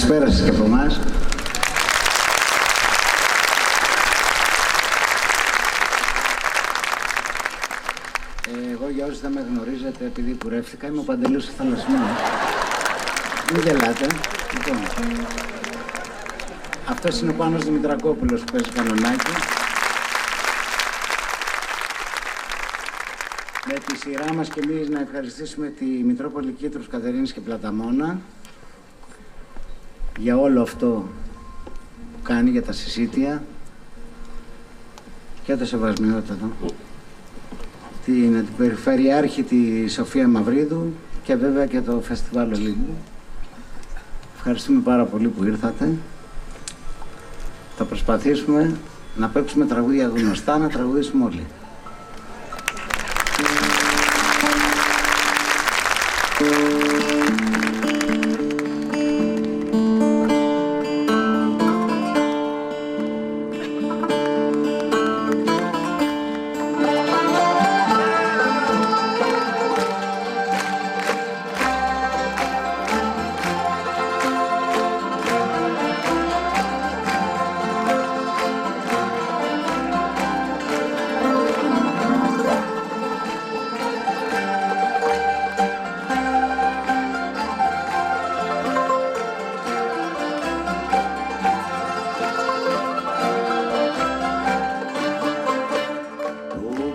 Καλησπέρα σας και από εμάς. Εγώ, για όσοι δεν με γνωρίζετε, επειδή κουρεύτηκα, είμαι ο Παντελής ο Θαλασσινός. Μην γελάτε. Λοιπόν, αυτός είναι ο Πάνος Δημητρακόπουλος που παίζει κανονάκι. Με τη σειρά μας και εμείς να ευχαριστήσουμε τη Μητρόπολη Κήτρους, Κατερίνης και Πλαταμόνα για όλο αυτό που κάνει, για τα συσίτια και το σεβασμιότατο. Την Περιφερειάρχη τη Σοφία Μαυρίδου και βέβαια και το Φεστιβάλ Ολύμπου. Ευχαριστούμε πάρα πολύ που ήρθατε. Θα προσπαθήσουμε να παίξουμε τραγούδια γνωστά, να τραγουδήσουμε όλοι.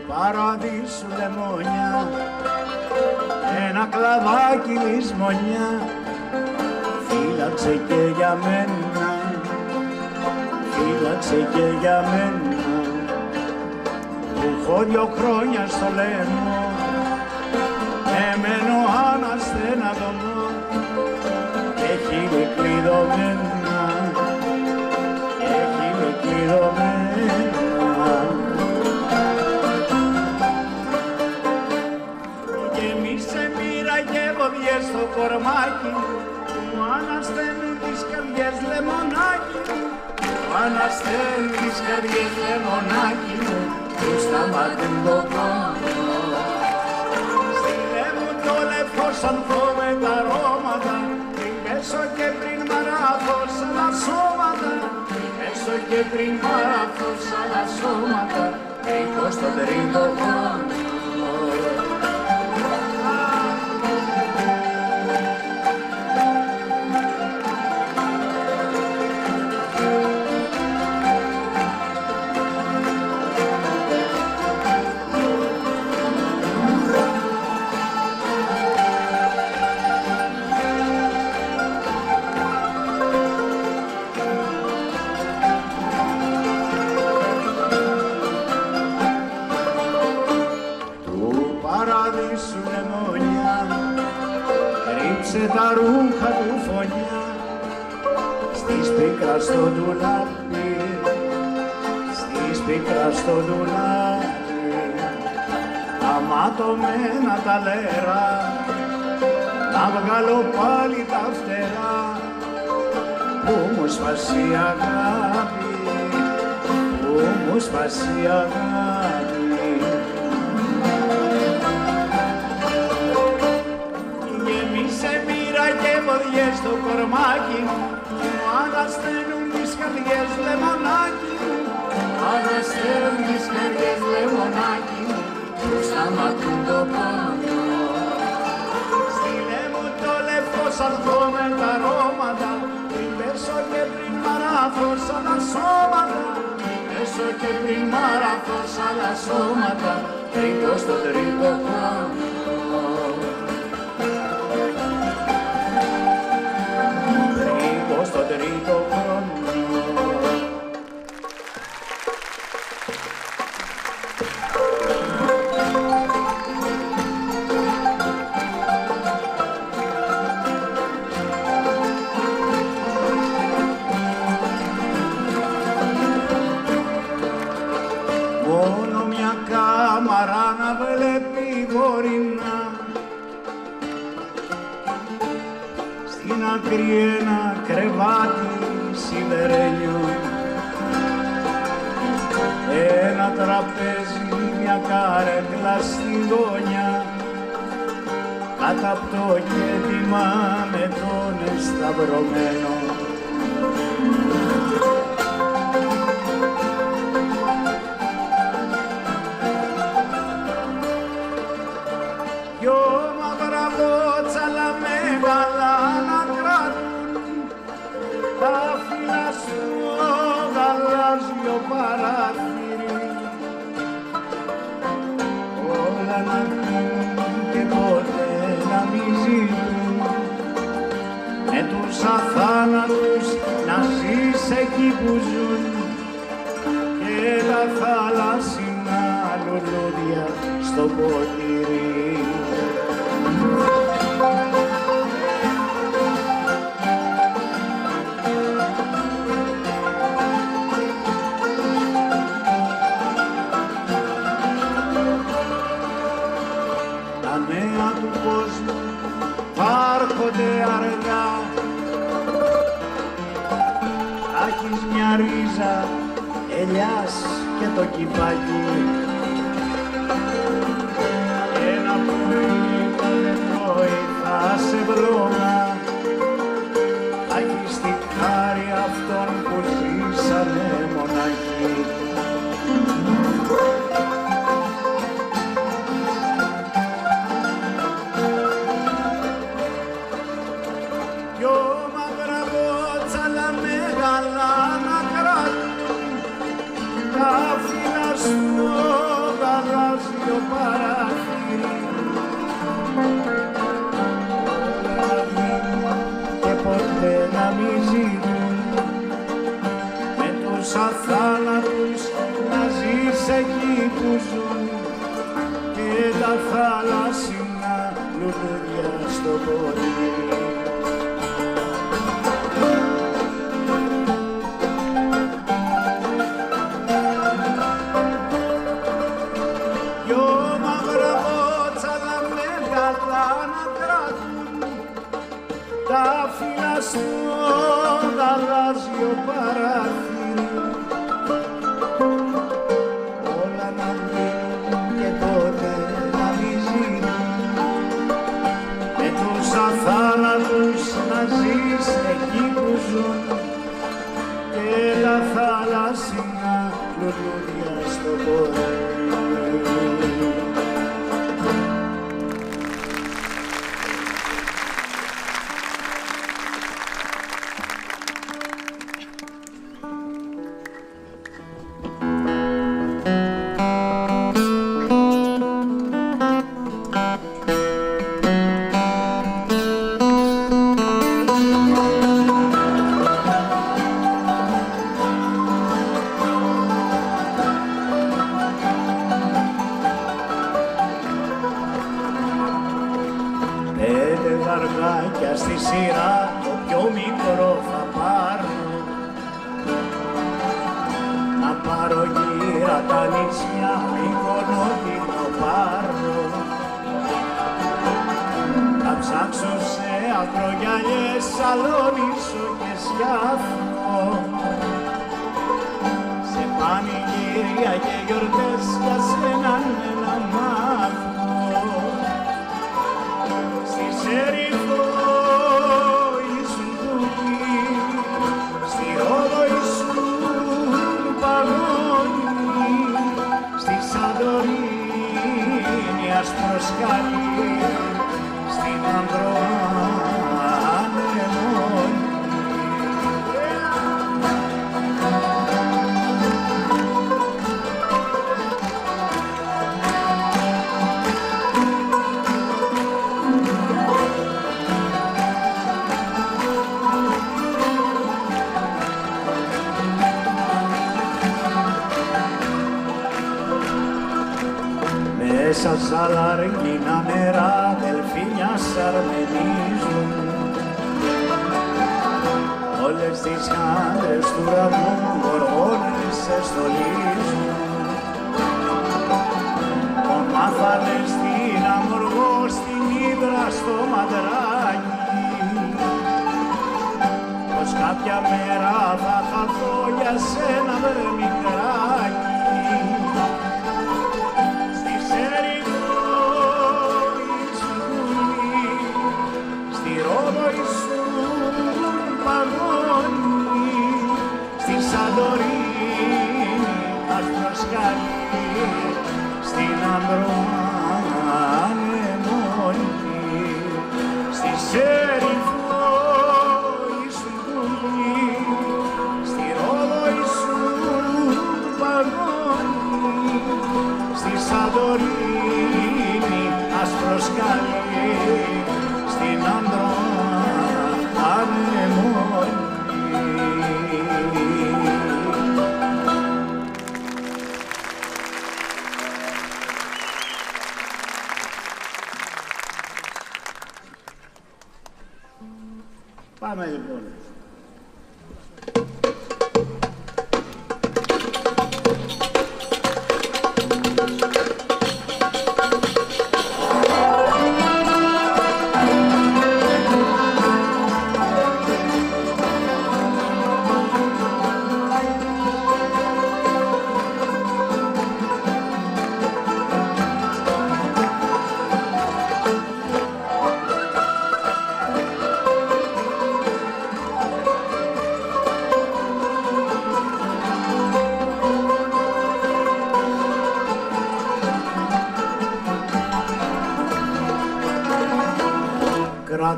Παραδείσου λεμόνια, ένα κλαδάκι λησμονιά, φύλαξε και για μένα, φύλαξε και για μένα, που έχω 2 χρόνια στο λαιμό, εμένω αναστεναγωμό και χείλη κλειδωμένα, και χείλη κλειδωμένα. Στο κορμάκι μου ανασταίνουν τις καρδιές λεμονάκι μου, ανασταίνουν τις καρδιές λεμονάκι μου, που σταματούν το πόνο. Στείλε μου το λευκό σανθό με τα αρώματα, πριν πέσω και πριν μαράθω σαν τα σώματα, πριν πέσω και πριν μαράθω σαν τα σώματα, πριν πω στον τρίτο χρόνο. Παραδείσου λεμόνια, κρύψε τα ρούχα του φωνιά, στις πίκρα στο ντουλάπι, στις πίκρα στο ντουλάπι, τα ματωμένα τα λέρα, να βγάλω πάλι τα φτερά, που μου σπάσει η αγάπη, που μου σπάσει η αγάπη. Στο κορμάκι μου ανασταίνουν τις καρδιές λεμονάκι μου, ανασταίνουν τις καρδιές λεμονάκι μου, που σταματούν το πόνο. Στείλε μου το λευκό σανθό με τα αρώματα, πριν πέσω και πριν μαράθω σαν τα σώματα, πριν πέσω και πριν μαράθω σαν τα σώματα, πριν πω στο τρίτο χρόνο. Στο τρίτο χρόνο. Μόνο μια κάμαρα να βλέπει μπορεί να, στην άκρη ένα κρεβάτι σιδερένιο, ένα τραπέζι, μια καρέκλα στη γωνιά, κάτω απ' το κέντημα με τον σταυρωμένο παράθυρι, όλα να βγουν και ποτέ να μη ζητούν, με τους αθάνατους να ζεις εκεί που ζουν και τα θαλάσσινα λουλούδια στο ποτήρι. Τα νέα του κόσμου άρχονται αργά, θα έχεις μια ρίζα ελιάς και το κυπάκι, ένα πρωί θα σε βρώμα, θα έχεις τη χάρη αυτών που ζήσανε μοναχοί. Δυο μαύρα μπότσαλα μεγάλα να κράτουν τα φύλλα στο γαλάζιο παράθυρι, και ποτέ να μη ζητούν, με τους αθάνατους να ζεις εκεί που ζουν και τα θαλάσσινα λουλούδια στο ποτήρι. Δυο μαύρα μπότσαλα μεγάλα να κράτουν τα φύλλα στο γαλάζιο παράθυρι, όλα να βγουν και τότε να μη ζητούν, με τους αθάνατους να ζεις εκεί που ζουν και τα θαλάσσινα λουλούδια στο ποτήρι. Πέντε βαργάκια στη σειρά, το πιο μικρό θα πάρω, να πάρω γύρα τα νησιά, Μύκονο την το πάρω, να ψάξω σε ακρογιαλιές, Σαλόνισο και Σκιάθο, σε πανηγύρια και γιορτές για σένα να μάθω. Ερυθρό ήσουν κουκί, στη Ρόδο ήσουν παγόνι, στη Σαντορίνη άσπρο σκάλι, στην Ανδροάνεμόνη. Μέσα σ' αλαργίνα νερά δελφίνια σαρμενίζουν, όλες τις χάντρες του ουρανού γοργόνες σε στολίζουν. Μάθανε στην αμοργό, στην ύδρα στο μαντράκι, πως κάποια μέρα θα χαθώ για σένα βρε μικράκι. Στη Σαντορίνη άσπρο σκάλι, στην Ανδροάνεμόνη, στη Ερυθρό ήσουν κουμπί, στη Ρόδο ήσουν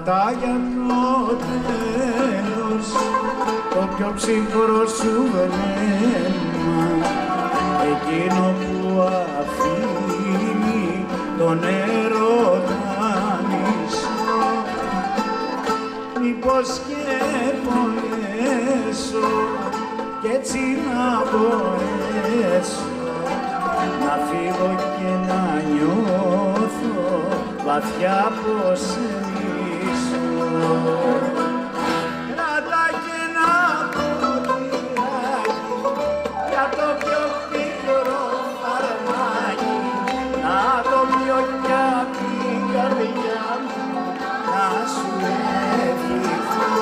Κρατά για το τέλος το πιο ψυχρό σου βλέμμα, εκείνο που αφήνει τον έρωτα μισό. Μήπως και πονέσω κι έτσι να μπορέσω να φύγω και να νιώθω βαθιά πως σε μισώ. Κράτα και ένα ποτηράκι για το πιο πικρό φαρμάκι, να το πιω κι απ' την καρδιά μου να σου ευχηθώ.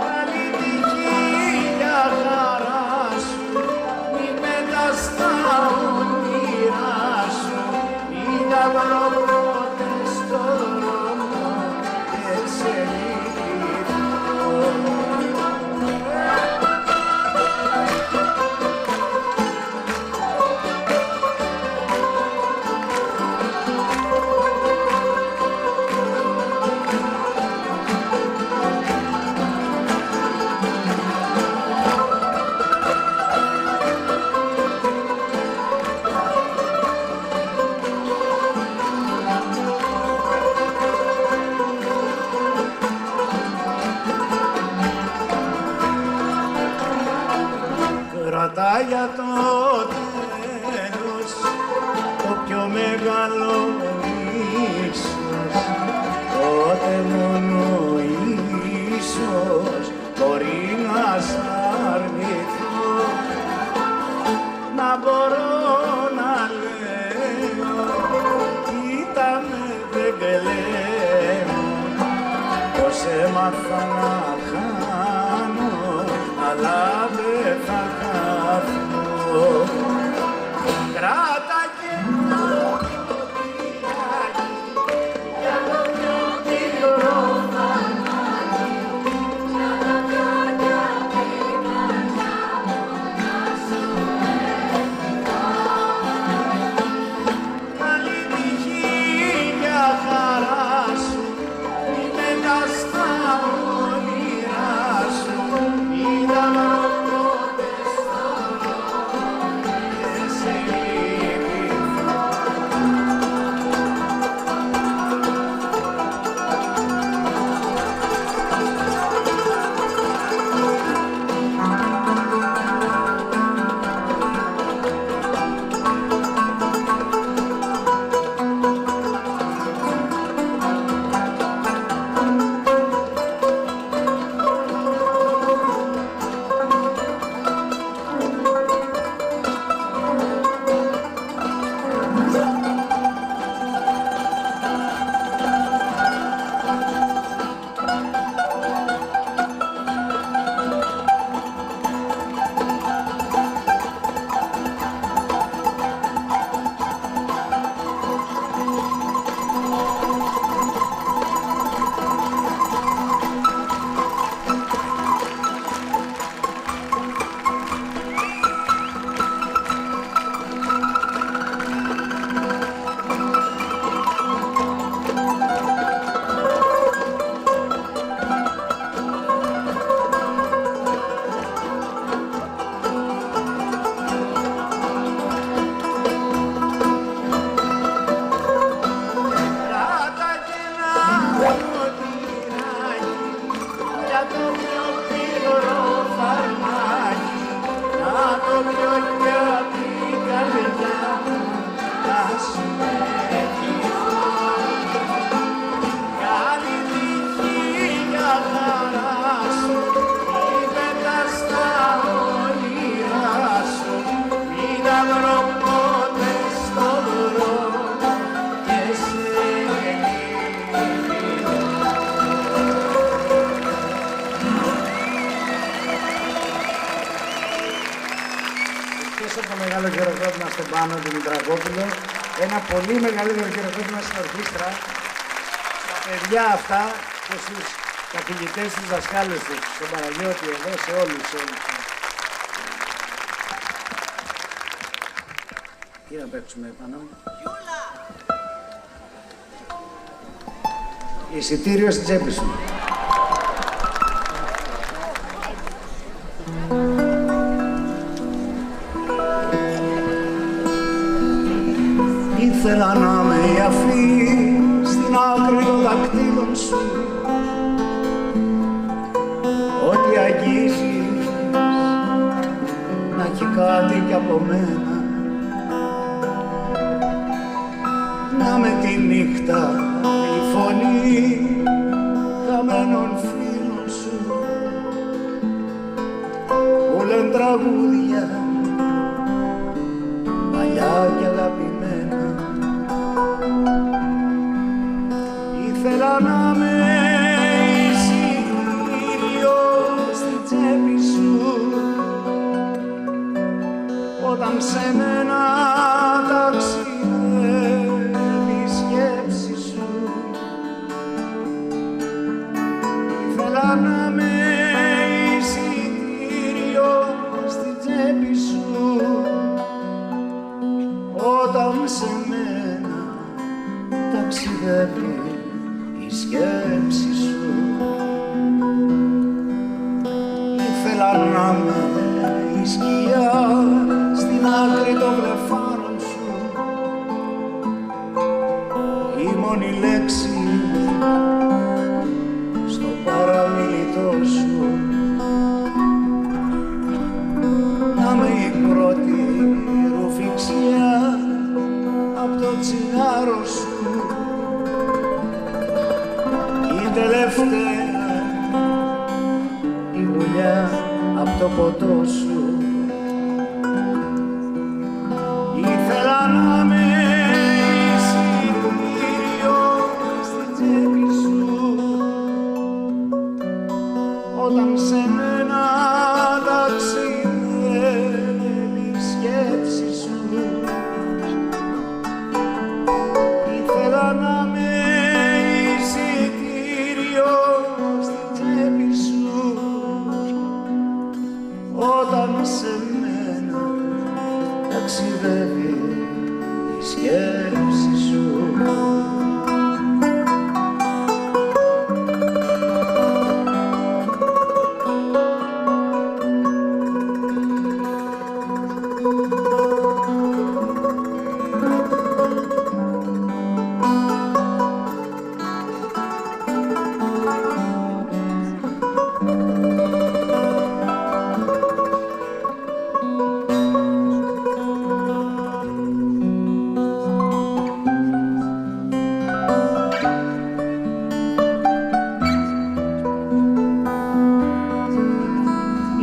Καλή τύχη για χαρά σου, μη πετάς τα όνειρά σου, μη τα βρω ποτέ στο δρόμο και σε λυπηθώ. Κρατά για το τέλος το πιο μεγάλο μίσος, τότε μόνο ίσως μπορεί να σ' αρνηθώ. Να μπορώ να λέω κοίτα με δεν κλαίω, πως έμαθα να χάνω αλλά δεν θα χαθώ. Κράτα και ένα ποτηράκι για το πιο πικρό φαρμάκι, να το πιω κι απ' την καρδιά μου να σου ευχηθώ. Καλή τύχη για χαρά σου, μη πετάς τα όνειρά σου, μη τα βρω ποτέ στο δρόμο και σε λυπηθώ. Κράτα και ένα ποτηράκι για το πιο πικρό φαρμάκι, να το πιω κι απ' την καρδιά μου να σου ευχηθώ. Καλή τύχη για χαρά σου, μη πετάς τα όνειρά σου, μη τα βρω ποτέ στο δρόμο και σε λυπηθώ. Ευχαριστώ το μεγάλο χειροκρότημα στον Πάνο Δημητρακόπουλο, ένα πολύ μεγαλύτερο χειροκρότημα στην ορχήστρα, στα παιδιά αυτά και στους καθηγητές, στους δασκάλους τους, στον Παναγιώτη εδώ, σε όλους. Τι να παίξουμε πάνω. Εισιτήριο στην τσέπη σου. Ήθελα να με η αφή στην άκρη των δακτύλων σου, ό,τι αγγίζεις να έχει κάτι κι από μένα, να με τη νύχτα η φωνή χαμένων φίλων σου που λένε τραγούδια παλιά και αγαπημένα. Ήθελα να με εισιτήριο στην τσέπη σου όταν σε μένα ταξιδεύει η σκέψη σου. Ήθελα να με εισιτήριο στην τσέπη σου όταν σε μένα ταξιδεύει η σκέψη σου. Ήθελα να με η σκιά στην άκρη των βλεφάρων σου, η μόνη λέξη στο παραμιλητό σου, να με η πρώτη ρουφιξιά απ' το τσιγάρο σου, η τελευταία η γουλιά απ' το ποτό σου. Ήθελα να με εισιτήριο στην τσέπη σου όταν σε μένα ταξιδεύει η σκέψη σου. Ήθελα να με εισιτήριο στην τσέπη σου όταν σε μένα ταξιδεύει η σκέψη σου.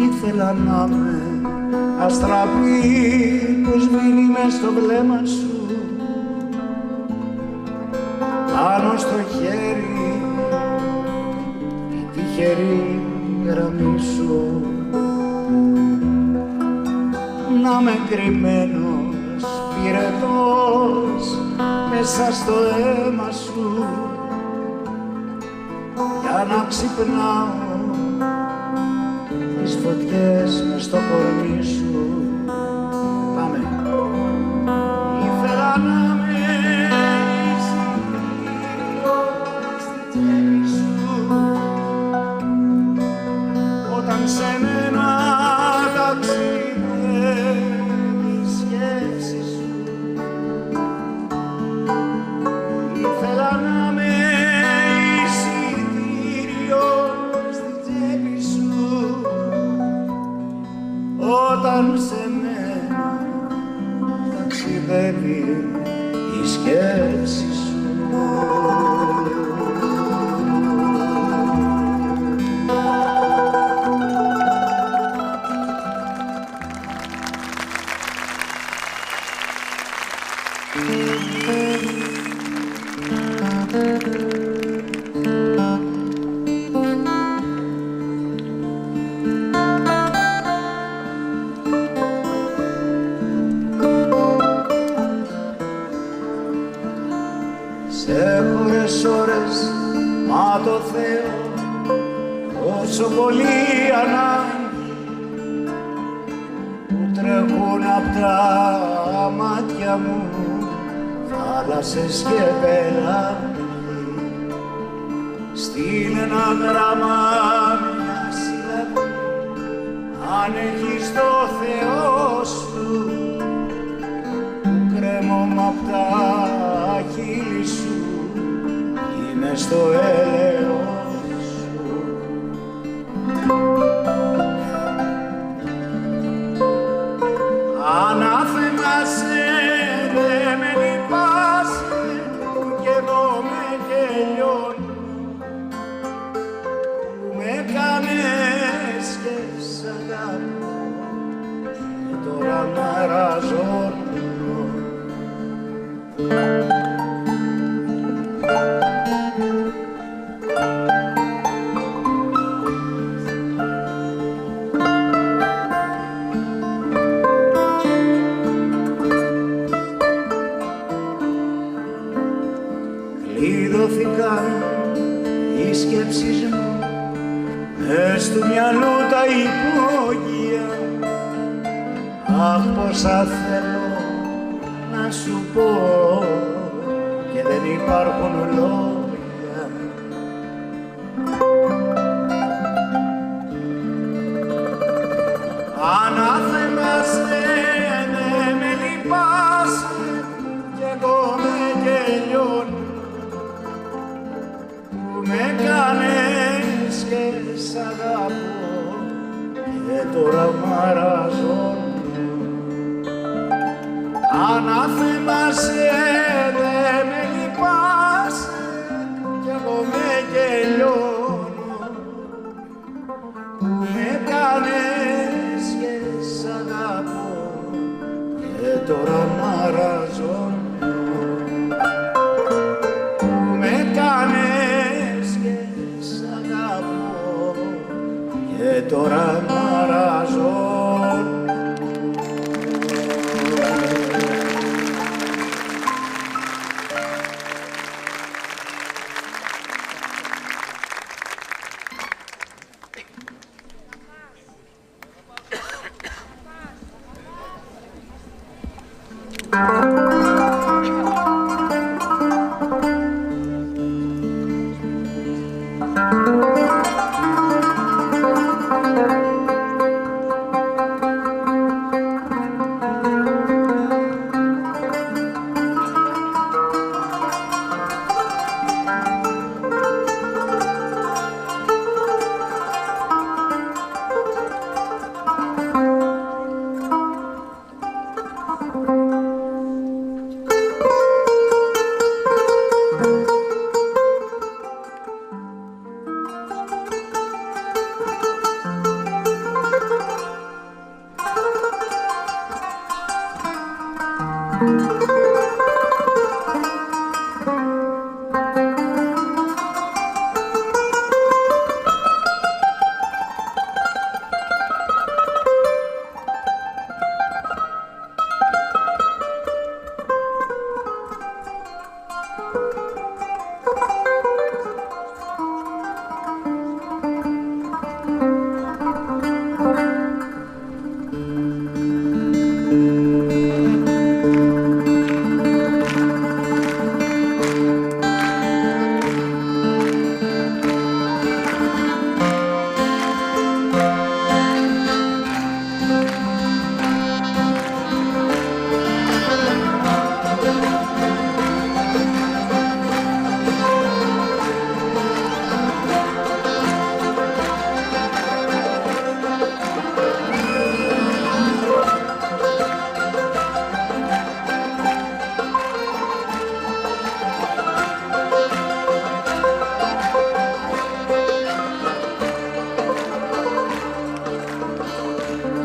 Ήθελα να με αστραπή που σβήνει μες στο βλέμμα σου, πάνω στο χέρι η τυχερή γραμμή σου, να με κρυμμένος πυρετός μέσα στο αίμα σου, για να ξυπνάω τις φωτιές μες στο κορμί σου. Πάμε. Ήθελα να με εισιτήριο στην τσέπη σου όταν σε μένα ταξιδεύει η σκέψη σου. Ήθελα να με εισιτήριο στην τσέπη σου όταν σε μένα ταξιδεύει η σκέψη σου. Σε ώρες, μα το Θεό τόσο πολύ ανάγκη που τρέχουν απ' τα μάτια μου θάλασσες και πελάγι. Στείλ' ένα γράμμα, μια συλλαβή, αν έχεις το Θεό σου, που κρέμομαι απ' τα χείλη σου, είμαι στο έλεος σου. Ανάθεμασε, δε με λυπάσαι, που κι εγώ με τελειώνω, που με κάνες και σ' αγαπώ, και τώρα μαραζώνω. Κλειδώθηκαν οι σκέψεις μου μες του μυαλού τα υπόγεια. Αχ, πόσα θέλω να σου πω και δεν υπάρχουν λόγια. Ανάθεμασε, δε με λυπάσαι, κι εγώ με τελειώνω, που με κάνες και σ' αγαπώ, και τώρα μαραζώνω. Ανάθεμασε, δε με λυπάσαι, κι εγώ με τελειώνω, που με κάνες και σ' αγαπώ, και τώρα μαραζώνω. Που με κάνες και σ' αγαπώ, και τώρα μαραζώνω.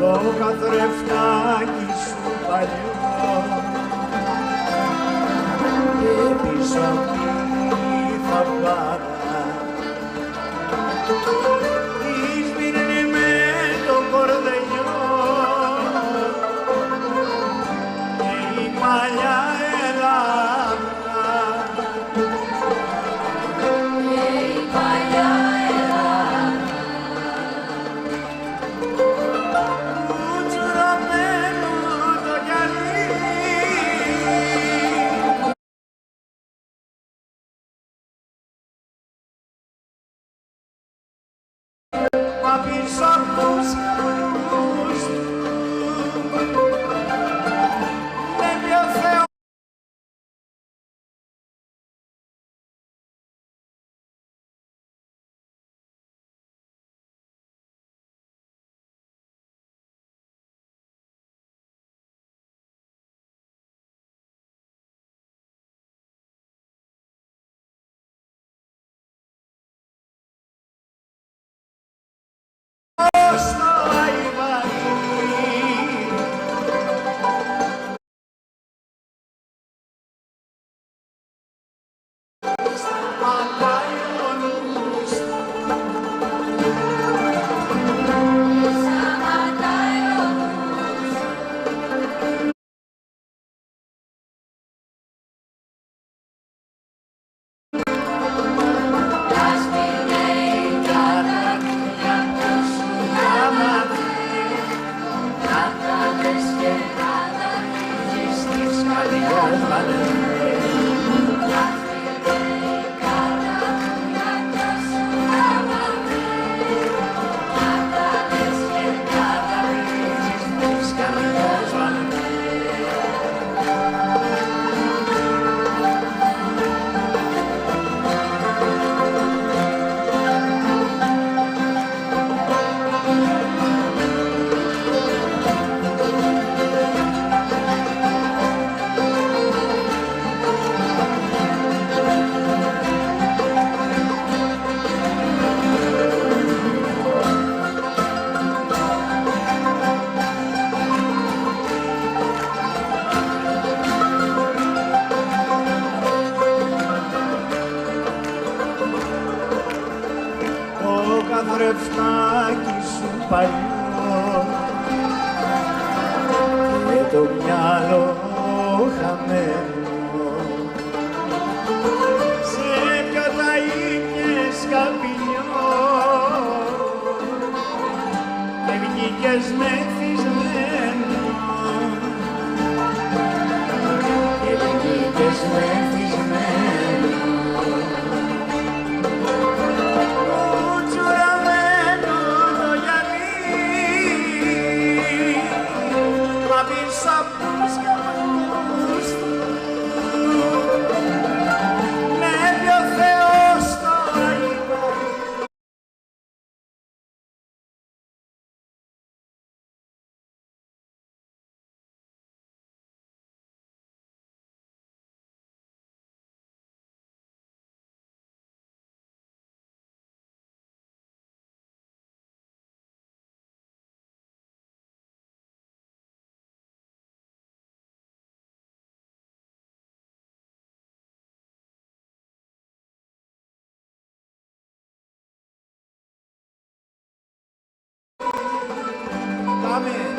Το καθρεφτάκι σου παλιό και πίσω τι θα πάρω, σβήνει με το κορδελιό και η παλιά πίσω απ' τους καπνούς του. Βλέπει ο Θεός στο Αϊβανί. Σταματάει ο νους του. Το καθρεφτάκι σου παλιό και το μυαλό χαμένο σε ποιο τα είχες καπηλιό και βγήκες μεθυσμένο και βγήκες μεθυσμένο. Πίσω απ' τους καπνούς του βλέπει ο Θεός στο Αϊβανί. Πάμε.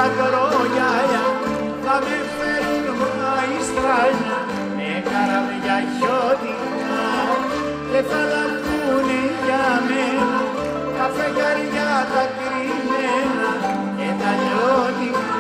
τα κρογιάλια θα με φέρουν μαϊστράλια με καραβιά χιώτικα και θα λαμπούνε για μένα τα φεγγαριά τα κρυμμένα και τα λιώτικα.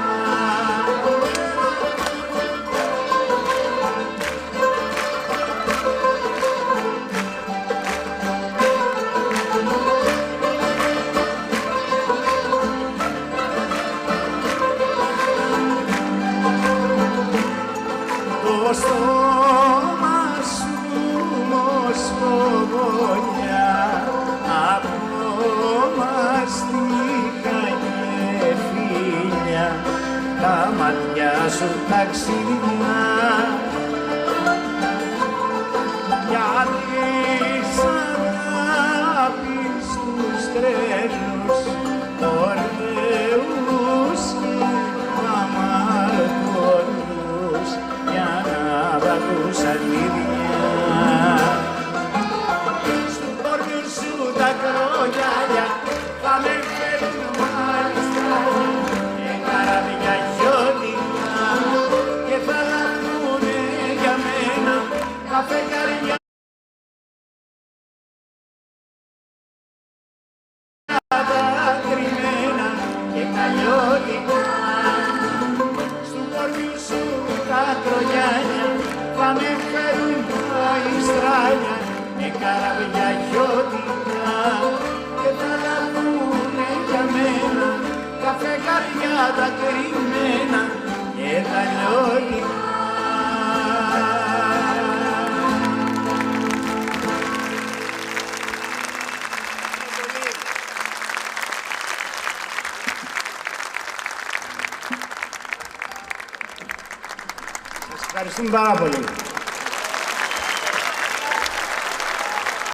Το στόμα σου μοσχοβολιά από μαστίχα και φίλια τα μάτια σου ταξίδια για τις αγάπης τους τρέλους ωραίους και αμαρτωλούς για να βαλούς αλήθεια. Στου πόρνου σου τα κρογιάλια θα με φέρουν μάλιστα και καραβιά χιώτικα και θα λαμπούνε για μένα τα φεγγαριά τα κρυμμένα και τα λιώτικα. Στου πόρνου σου τα κρογιάλια θα με φέρουν μαϊστράλια με καραβιά χιώτικα και θα λαμπούνε για μένα τα φεγγαριά τα κρυμμένα και τα λιώτικα. Σας ευχαριστούμε πάρα πολύ.